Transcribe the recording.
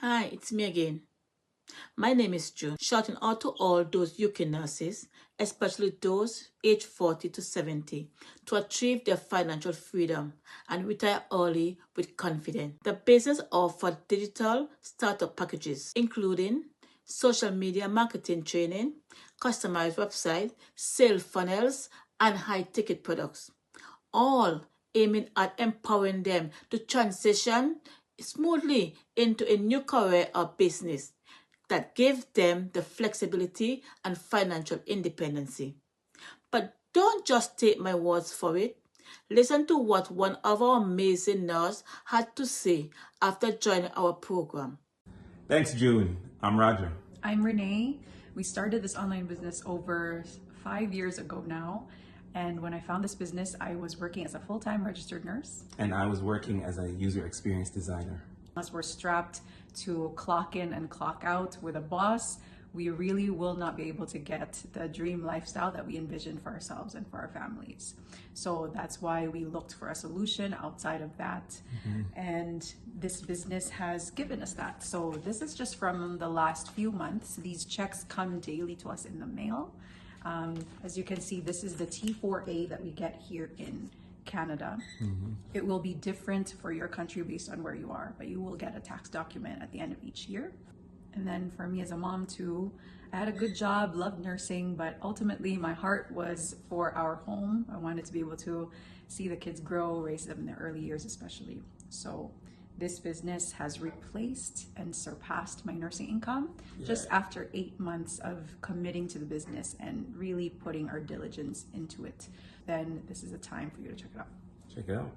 Hi, it's me again. My name is June. Shouting out to all those UK nurses, especially those aged 40 to 70, to achieve their financial freedom and retire early with confidence. The business offers digital startup packages, including social media marketing training, customized website, sales funnels, and high-ticket products, all aiming at empowering them to transition smoothly into a new career or business that gives them the flexibility and financial independency. But don't just take my words for it. Listen to what one of our amazing nurses had to say after joining our program. Thanks, June. I'm Roger. I'm Renee. We started this online business over 5 years ago now. And when I found this business, I was working as a full-time registered nurse. And I was working as a user experience designer. As we're strapped to clock in and clock out with a boss, we really will not be able to get the dream lifestyle that we envisioned for ourselves and for our families. So that's why we looked for a solution outside of that. And this business has given us that. So this is just from the last few months. These checks come daily to us in the mail. As you can see, this is the T4A that we get here in Canada. It will be different for your country based on where you are, but you will get a tax document at the end of each year. And then for me as a mom too, I had a good job, loved nursing, but ultimately my heart was for our home. I wanted to be able to see the kids grow, raise them in their early years especially. So this business has replaced and surpassed my nursing income just after 8 months of committing to the business and really putting our diligence into it. Then this is a time for you to check it out. Check it out.